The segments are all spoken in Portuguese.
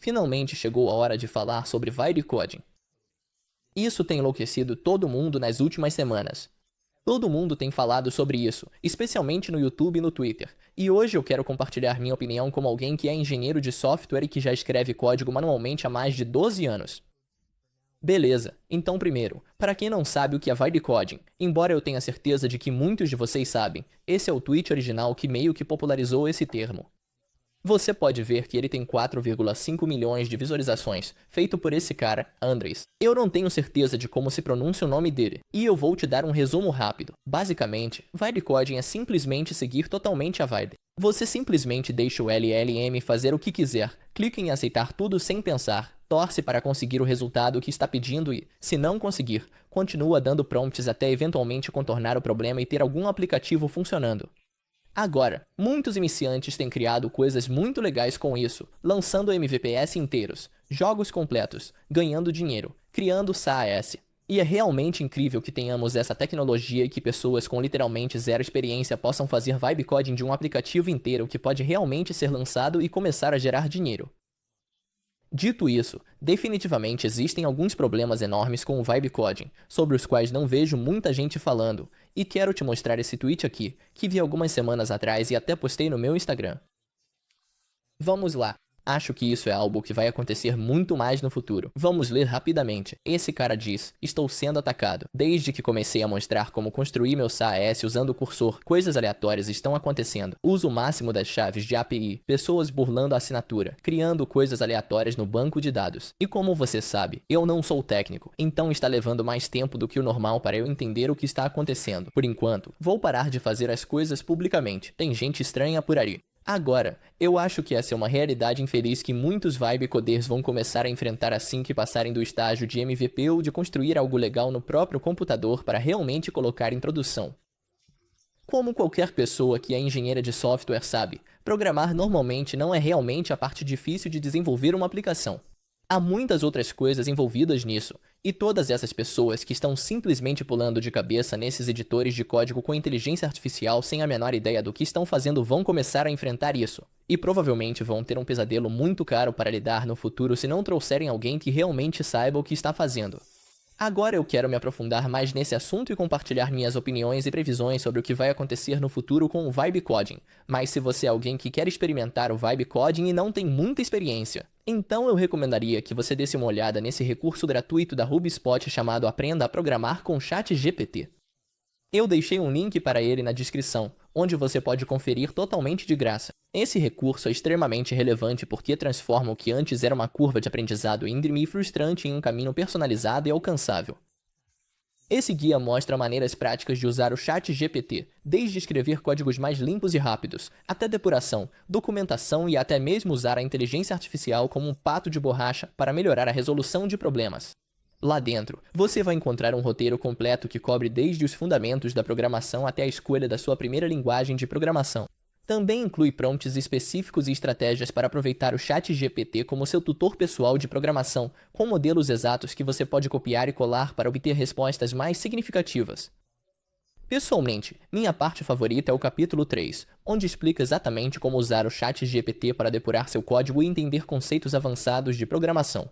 finalmente chegou a hora de falar sobre Vibe Coding. Isso tem enlouquecido todo mundo nas últimas semanas. Todo mundo tem falado sobre isso, especialmente no YouTube e no Twitter. E hoje eu quero compartilhar minha opinião como alguém que é engenheiro de software e que já escreve código manualmente há mais de 12 anos. Beleza, então primeiro, para quem não sabe o que é Vibe Coding, embora eu tenha certeza de que muitos de vocês sabem, esse é o tweet original que meio que popularizou esse termo. Você pode ver que ele tem 4,5 milhões de visualizações, feito por esse cara, Andres. Eu não tenho certeza de como se pronuncia o nome dele, e eu vou te dar um resumo rápido. Basicamente, Vibe Coding é simplesmente seguir totalmente a vibe. Você simplesmente deixa o LLM fazer o que quiser, clica em aceitar tudo sem pensar, torce para conseguir o resultado que está pedindo e, se não conseguir, continua dando prompts até eventualmente contornar o problema e ter algum aplicativo funcionando. Agora, muitos iniciantes têm criado coisas muito legais com isso, lançando MVPs inteiros, jogos completos, ganhando dinheiro, criando SaaS. E é realmente incrível que tenhamos essa tecnologia e que pessoas com literalmente zero experiência possam fazer Vibe Coding de um aplicativo inteiro que pode realmente ser lançado e começar a gerar dinheiro. Dito isso, definitivamente existem alguns problemas enormes com o Vibe Coding, sobre os quais não vejo muita gente falando, e quero te mostrar esse tweet aqui, que vi algumas semanas atrás e até postei no meu Instagram. Vamos lá. Acho que isso é algo que vai acontecer muito mais no futuro. Vamos ler rapidamente. Esse cara diz: estou sendo atacado. Desde que comecei a mostrar como construir meu SaaS usando o cursor, coisas aleatórias estão acontecendo. Uso máximo das chaves de API, pessoas burlando a assinatura, criando coisas aleatórias no banco de dados. E como você sabe, eu não sou técnico, então está levando mais tempo do que o normal para eu entender o que está acontecendo. Por enquanto, vou parar de fazer as coisas publicamente. Tem gente estranha por aí. Agora, eu acho que essa é uma realidade infeliz que muitos Vibe Coders vão começar a enfrentar assim que passarem do estágio de MVP ou de construir algo legal no próprio computador para realmente colocar em produção. Como qualquer pessoa que é engenheira de software sabe, programar normalmente não é realmente a parte difícil de desenvolver uma aplicação. Há muitas outras coisas envolvidas nisso, e todas essas pessoas que estão simplesmente pulando de cabeça nesses editores de código com inteligência artificial sem a menor ideia do que estão fazendo vão começar a enfrentar isso. E provavelmente vão ter um pesadelo muito caro para lidar no futuro se não trouxerem alguém que realmente saiba o que está fazendo. Agora eu quero me aprofundar mais nesse assunto e compartilhar minhas opiniões e previsões sobre o que vai acontecer no futuro com o Vibe Coding. Mas se você é alguém que quer experimentar o Vibe Coding e não tem muita experiência, então eu recomendaria que você desse uma olhada nesse recurso gratuito da HubSpot chamado Aprenda a Programar com ChatGPT. Eu deixei um link para ele na descrição, onde você pode conferir totalmente de graça. Esse recurso é extremamente relevante porque transforma o que antes era uma curva de aprendizado íngreme e frustrante em um caminho personalizado e alcançável. Esse guia mostra maneiras práticas de usar o ChatGPT, desde escrever códigos mais limpos e rápidos, até depuração, documentação e até mesmo usar a inteligência artificial como um pato de borracha para melhorar a resolução de problemas. Lá dentro, você vai encontrar um roteiro completo que cobre desde os fundamentos da programação até a escolha da sua primeira linguagem de programação. Também inclui prompts específicos e estratégias para aproveitar o ChatGPT como seu tutor pessoal de programação, com modelos exatos que você pode copiar e colar para obter respostas mais significativas. Pessoalmente, minha parte favorita é o capítulo 3, onde explica exatamente como usar o ChatGPT para depurar seu código e entender conceitos avançados de programação.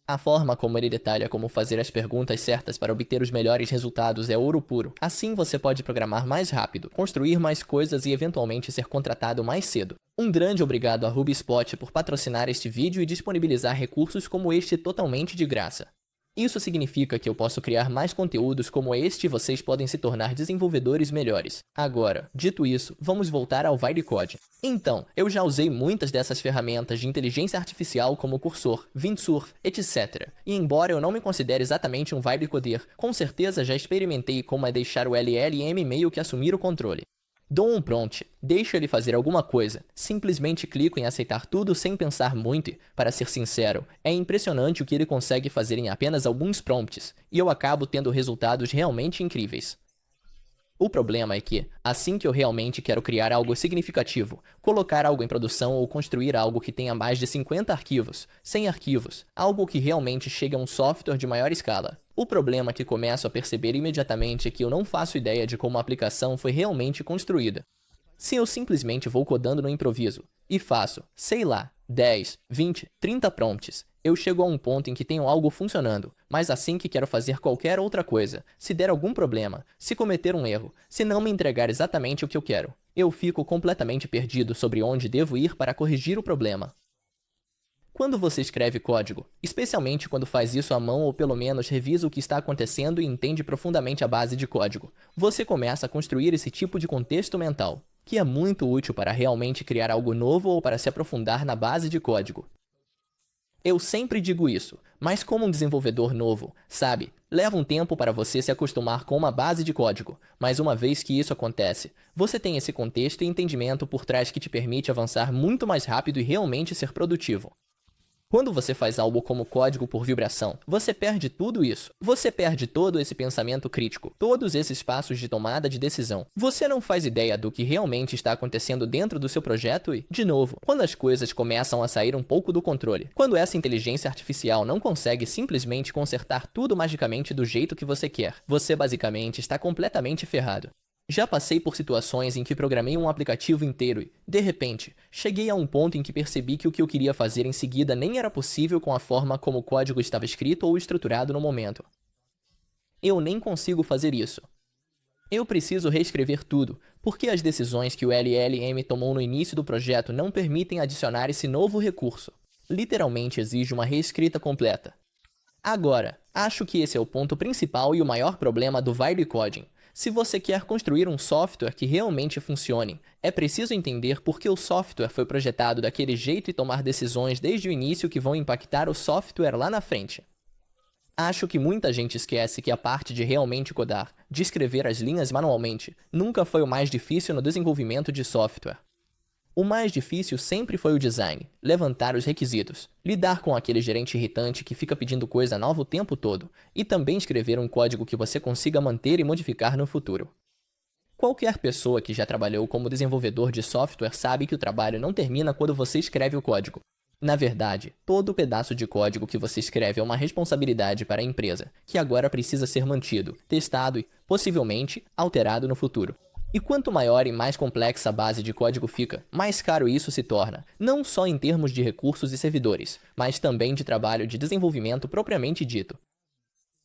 A forma como ele detalha como fazer as perguntas certas para obter os melhores resultados é ouro puro. Assim você pode programar mais rápido, construir mais coisas e eventualmente ser contratado mais cedo. Um grande obrigado a HubSpot por patrocinar este vídeo e disponibilizar recursos como este totalmente de graça. Isso significa que eu posso criar mais conteúdos como este e vocês podem se tornar desenvolvedores melhores. Agora, dito isso, vamos voltar ao Vibe Coding. Então, eu já usei muitas dessas ferramentas de inteligência artificial como Cursor, Windsurf, etc. E embora eu não me considere exatamente um Vibe Coder, com certeza já experimentei como é deixar o LLM meio que assumir o controle. Dou um prompt, deixo ele fazer alguma coisa, simplesmente clico em aceitar tudo sem pensar muito e, para ser sincero, é impressionante o que ele consegue fazer em apenas alguns prompts, e eu acabo tendo resultados realmente incríveis. O problema é que, assim que eu realmente quero criar algo significativo, colocar algo em produção ou construir algo que tenha mais de 50 arquivos, 100 arquivos, algo que realmente chegue a um software de maior escala, o problema que começo a perceber imediatamente é que eu não faço ideia de como a aplicação foi realmente construída. Se eu simplesmente vou codando no improviso e faço, sei lá, 10, 20, 30 prompts, eu chego a um ponto em que tenho algo funcionando, mas assim que quero fazer qualquer outra coisa, se der algum problema, se cometer um erro, se não me entregar exatamente o que eu quero, eu fico completamente perdido sobre onde devo ir para corrigir o problema. Quando você escreve código, especialmente quando faz isso à mão ou pelo menos revisa o que está acontecendo e entende profundamente a base de código, você começa a construir esse tipo de contexto mental, que é muito útil para realmente criar algo novo ou para se aprofundar na base de código. Eu sempre digo isso, mas como um desenvolvedor novo, sabe, leva um tempo para você se acostumar com uma base de código, mas uma vez que isso acontece, você tem esse contexto e entendimento por trás que te permite avançar muito mais rápido e realmente ser produtivo. Quando você faz algo como código por vibração, você perde tudo isso. Você perde todo esse pensamento crítico, todos esses passos de tomada de decisão. Você não faz ideia do que realmente está acontecendo dentro do seu projeto e, de novo, quando as coisas começam a sair um pouco do controle, quando essa inteligência artificial não consegue simplesmente consertar tudo magicamente do jeito que você quer, você basicamente está completamente ferrado. Já passei por situações em que programei um aplicativo inteiro e, de repente, cheguei a um ponto em que percebi que o que eu queria fazer em seguida nem era possível com a forma como o código estava escrito ou estruturado no momento. Eu nem consigo fazer isso. Eu preciso reescrever tudo, porque as decisões que o LLM tomou no início do projeto não permitem adicionar esse novo recurso. Literalmente exige uma reescrita completa. Agora, acho que esse é o ponto principal e o maior problema do vibe coding. Se você quer construir um software que realmente funcione, é preciso entender por que o software foi projetado daquele jeito e tomar decisões desde o início que vão impactar o software lá na frente. Acho que muita gente esquece que a parte de realmente codar, de escrever as linhas manualmente, nunca foi o mais difícil no desenvolvimento de software. O mais difícil sempre foi o design, levantar os requisitos, lidar com aquele gerente irritante que fica pedindo coisa nova o tempo todo, e também escrever um código que você consiga manter e modificar no futuro. Qualquer pessoa que já trabalhou como desenvolvedor de software sabe que o trabalho não termina quando você escreve o código. Na verdade, todo pedaço de código que você escreve é uma responsabilidade para a empresa, que agora precisa ser mantido, testado e, possivelmente, alterado no futuro. E quanto maior e mais complexa a base de código fica, mais caro isso se torna, não só em termos de recursos e servidores, mas também de trabalho de desenvolvimento propriamente dito.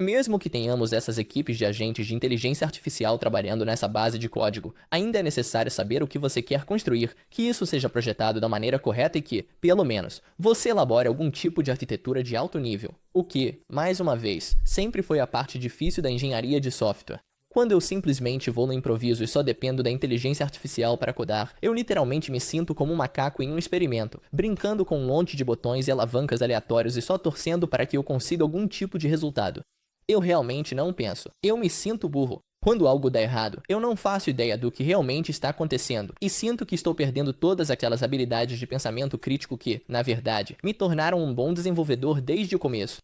Mesmo que tenhamos essas equipes de agentes de inteligência artificial trabalhando nessa base de código, ainda é necessário saber o que você quer construir, que isso seja projetado da maneira correta e que, pelo menos, você elabore algum tipo de arquitetura de alto nível. O que, mais uma vez, sempre foi a parte difícil da engenharia de software. Quando eu simplesmente vou no improviso e só dependo da inteligência artificial para codar, eu literalmente me sinto como um macaco em um experimento, brincando com um monte de botões e alavancas aleatórios e só torcendo para que eu consiga algum tipo de resultado. Eu realmente não penso. Eu me sinto burro. Quando algo dá errado, eu não faço ideia do que realmente está acontecendo e sinto que estou perdendo todas aquelas habilidades de pensamento crítico que, na verdade, me tornaram um bom desenvolvedor desde o começo.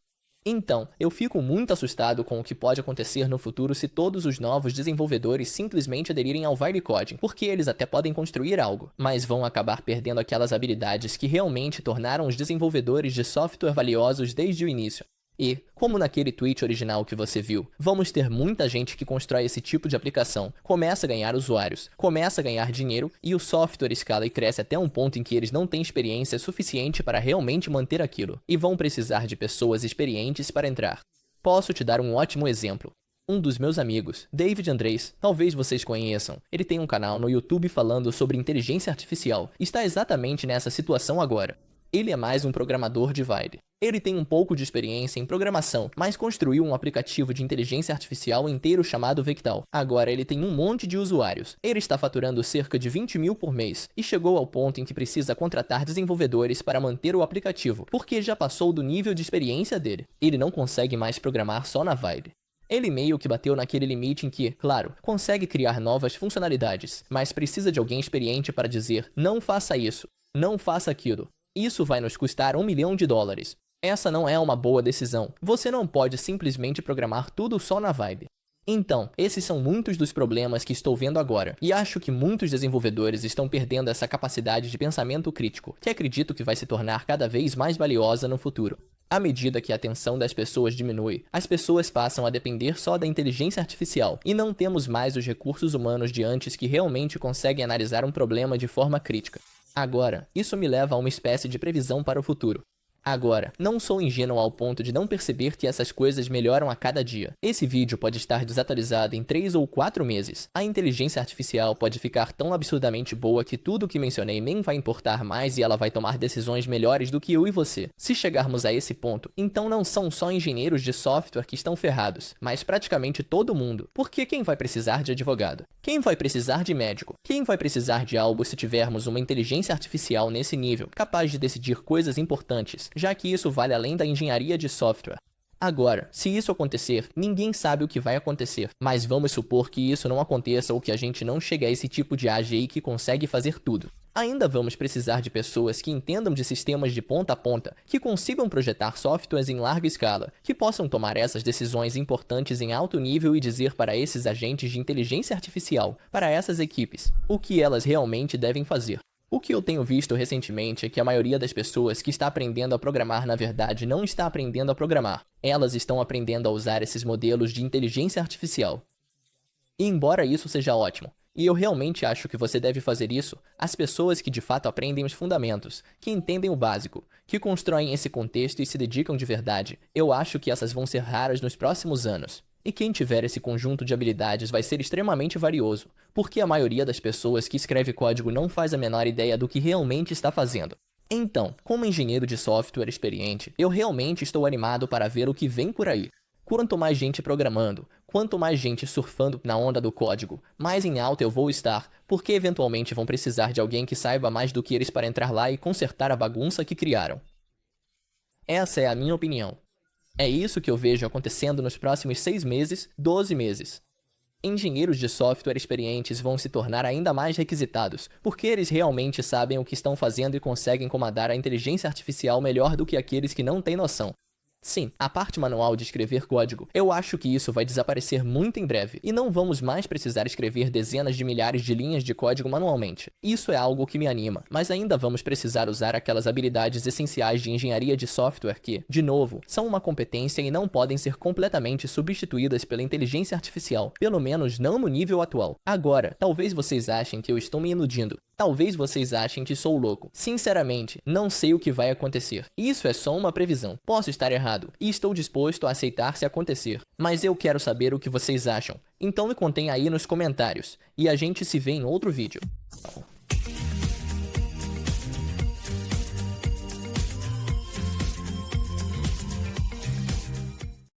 Então, eu fico muito assustado com o que pode acontecer no futuro se todos os novos desenvolvedores simplesmente aderirem ao vibe coding, porque eles até podem construir algo, mas vão acabar perdendo aquelas habilidades que realmente tornaram os desenvolvedores de software valiosos desde o início. E, como naquele tweet original que você viu, vamos ter muita gente que constrói esse tipo de aplicação, começa a ganhar usuários, começa a ganhar dinheiro e o software escala e cresce até um ponto em que eles não têm experiência suficiente para realmente manter aquilo, e vão precisar de pessoas experientes para entrar. Posso te dar um ótimo exemplo. Um dos meus amigos, David Andres, talvez vocês conheçam, ele tem um canal no YouTube falando sobre inteligência artificial, e está exatamente nessa situação agora. Ele é mais um programador de vibe. Ele tem um pouco de experiência em programação, mas construiu um aplicativo de inteligência artificial inteiro chamado Vectal. Agora ele tem um monte de usuários. Ele está faturando cerca de 20 mil por mês e chegou ao ponto em que precisa contratar desenvolvedores para manter o aplicativo, porque já passou do nível de experiência dele. Ele não consegue mais programar só na vibe. Ele meio que bateu naquele limite em que, claro, consegue criar novas funcionalidades, mas precisa de alguém experiente para dizer: não faça isso, não faça aquilo. Isso vai nos custar $1 milhão. Essa não é uma boa decisão. Você não pode simplesmente programar tudo só na vibe. Então, esses são muitos dos problemas que estou vendo agora, e acho que muitos desenvolvedores estão perdendo essa capacidade de pensamento crítico, que acredito que vai se tornar cada vez mais valiosa no futuro. À medida que a atenção das pessoas diminui, as pessoas passam a depender só da inteligência artificial e não temos mais os recursos humanos de antes que realmente conseguem analisar um problema de forma crítica. Agora, isso me leva a uma espécie de previsão para o futuro. Agora, não sou ingênuo ao ponto de não perceber que essas coisas melhoram a cada dia. Esse vídeo pode estar desatualizado em 3 ou 4 meses. A inteligência artificial pode ficar tão absurdamente boa que tudo o que mencionei nem vai importar mais e ela vai tomar decisões melhores do que eu e você. Se chegarmos a esse ponto, então não são só engenheiros de software que estão ferrados, mas praticamente todo mundo. Porque quem vai precisar de advogado? Quem vai precisar de médico? Quem vai precisar de algo se tivermos uma inteligência artificial nesse nível, capaz de decidir coisas importantes, já que isso vale além da engenharia de software? Agora, se isso acontecer, ninguém sabe o que vai acontecer, mas vamos supor que isso não aconteça ou que a gente não chegue a esse tipo de AGI que consegue fazer tudo. Ainda vamos precisar de pessoas que entendam de sistemas de ponta a ponta, que consigam projetar softwares em larga escala, que possam tomar essas decisões importantes em alto nível e dizer para esses agentes de inteligência artificial, para essas equipes, o que elas realmente devem fazer. O que eu tenho visto recentemente é que a maioria das pessoas que está aprendendo a programar na verdade não está aprendendo a programar. Elas estão aprendendo a usar esses modelos de inteligência artificial. E embora isso seja ótimo, e eu realmente acho que você deve fazer isso, as pessoas que de fato aprendem os fundamentos, que entendem o básico, que constroem esse contexto e se dedicam de verdade, eu acho que essas vão ser raras nos próximos anos. E quem tiver esse conjunto de habilidades vai ser extremamente valioso, porque a maioria das pessoas que escreve código não faz a menor ideia do que realmente está fazendo. Então, como engenheiro de software experiente, eu realmente estou animado para ver o que vem por aí. Quanto mais gente programando, quanto mais gente surfando na onda do código, mais em alta eu vou estar, porque eventualmente vão precisar de alguém que saiba mais do que eles para entrar lá e consertar a bagunça que criaram. Essa é a minha opinião. É isso que eu vejo acontecendo nos próximos 6 meses, 12 meses. Engenheiros de software experientes vão se tornar ainda mais requisitados, porque eles realmente sabem o que estão fazendo e conseguem comandar a inteligência artificial melhor do que aqueles que não têm noção. Sim, a parte manual de escrever código, eu acho que isso vai desaparecer muito em breve, e não vamos mais precisar escrever dezenas de milhares de linhas de código manualmente. Isso é algo que me anima, mas ainda vamos precisar usar aquelas habilidades essenciais de engenharia de software que, de novo, são uma competência e não podem ser completamente substituídas pela inteligência artificial, pelo menos não no nível atual. Agora, talvez vocês achem que eu estou me iludindo. Talvez vocês achem que sou louco. Sinceramente, não sei o que vai acontecer. Isso é só uma previsão. Posso estar errado, e estou disposto a aceitar se acontecer. Mas eu quero saber o que vocês acham. Então me contem aí nos comentários. E a gente se vê em outro vídeo.